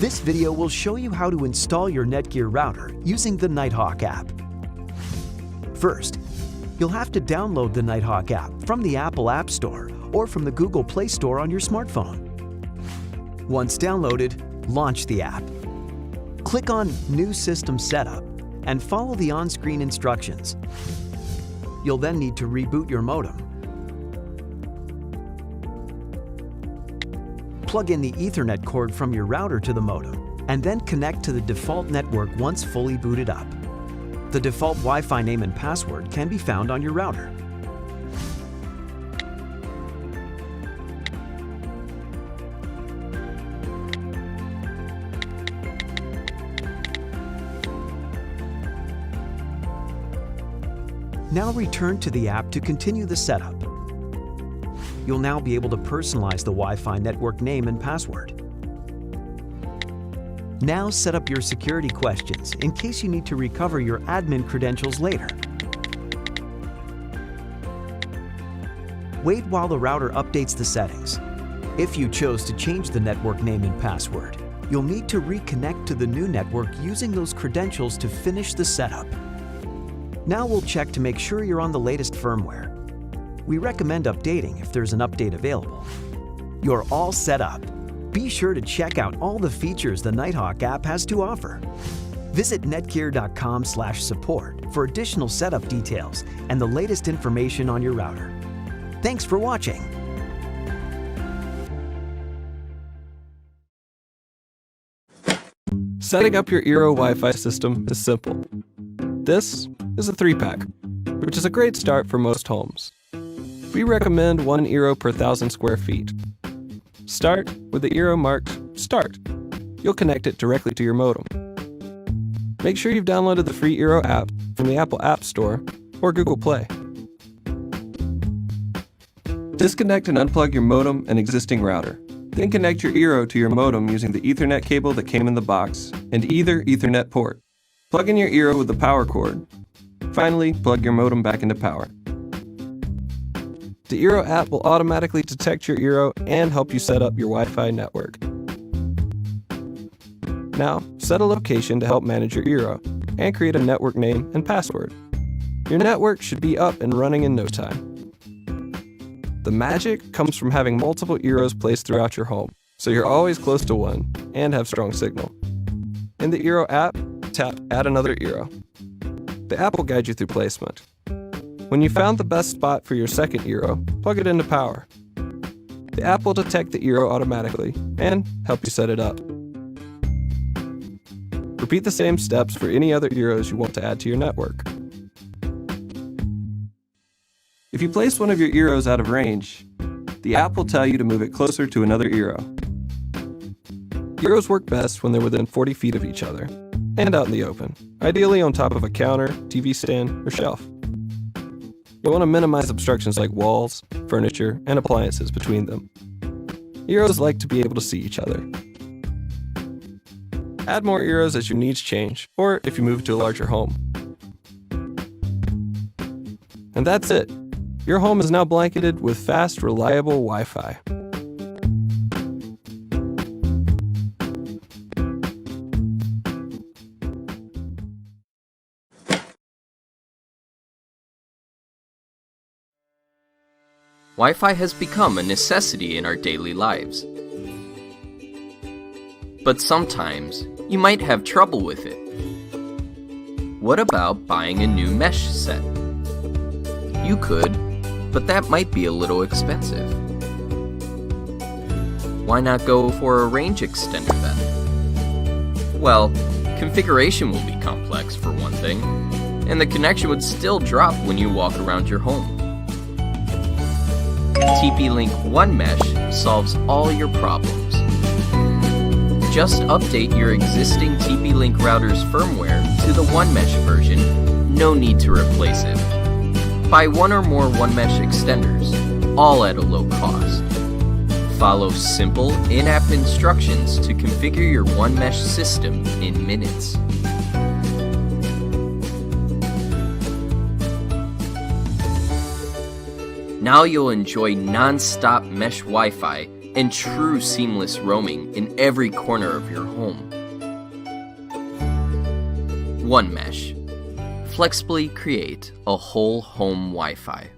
This video will show you how to install your Netgear router using the Nighthawk app. First, you'll have to download the Nighthawk app from the Apple App Store or from the Google Play Store on your smartphone. Once downloaded, launch the app. Click on New System Setup and follow the on-screen instructions. You'll then need to reboot your modem. Plug in the Ethernet cord from your router to the modem, and then connect to the default network once fully booted up. The default Wi-Fi name and password can be found on your router. Now return to the app to continue the setup. You'll now be able to personalize the Wi-Fi network name and password. Now set up your security questions in case you need to recover your admin credentials later. Wait while the router updates the settings. If you chose to change the network name and password, you'll need to reconnect to the new network using those credentials to finish the setup. Now we'll check to make sure you're on the latest firmware. We recommend updating if there's an update available. You're all set up. Be sure to check out all the features the Nighthawk app has to offer. Visit netgear.com/support for additional setup details and the latest information on your router. Thanks for watching. Setting up your Eero Wi-Fi system is simple. This is a 3-pack, which is a great start for most homes. We recommend 1 Eero per 1,000 square feet. Start with the Eero marked Start. You'll connect it directly to your modem. Make sure you've downloaded the free Eero app from the Apple App Store or Google Play. Disconnect and unplug your modem and existing router. Then connect your Eero to your modem using the Ethernet cable that came in the box and either Ethernet port. Plug in your Eero with the power cord. Finally, plug your modem back into power. The Eero app will automatically detect your Eero and help you set up your Wi-Fi network. Now, set a location to help manage your Eero and create a network name and password. Your network should be up and running in no time. The magic comes from having multiple Eeros placed throughout your home, so you're always close to one and have strong signal. In the Eero app, tap Add another Eero. The app will guide you through placement. When you found the best spot for your second Eero, plug it into power. The app will detect the Eero automatically and help you set it up. Repeat the same steps for any other Eeros you want to add to your network. If you place one of your Eeros out of range, the app will tell you to move it closer to another Eero. Eeros work best when they're within 40 feet of each other and out in the open, ideally on top of a counter, TV stand, or shelf. You'll want to minimize obstructions like walls, furniture, and appliances between them. Eeros like to be able to see each other. Add more Eeros as your needs change, or if you move to a larger home. And that's it. Your home is now blanketed with fast, reliable Wi-Fi. Wi-Fi has become a necessity in our daily lives. But sometimes, you might have trouble with it. What about buying a new mesh set? You could, but that might be a little expensive. Why not go for a range extender then? Well, configuration will be complex for one thing, and the connection would still drop when you walk around your home. TP-Link One Mesh solves all your problems. Just update your existing TP-Link router's firmware to the One Mesh version, no need to replace it. Buy one or more One Mesh extenders, all at a low cost. Follow simple in-app instructions to configure your One Mesh system in minutes. Now you'll enjoy non-stop mesh Wi-Fi and true seamless roaming in every corner of your home. One Mesh. Flexibly create a whole home Wi-Fi.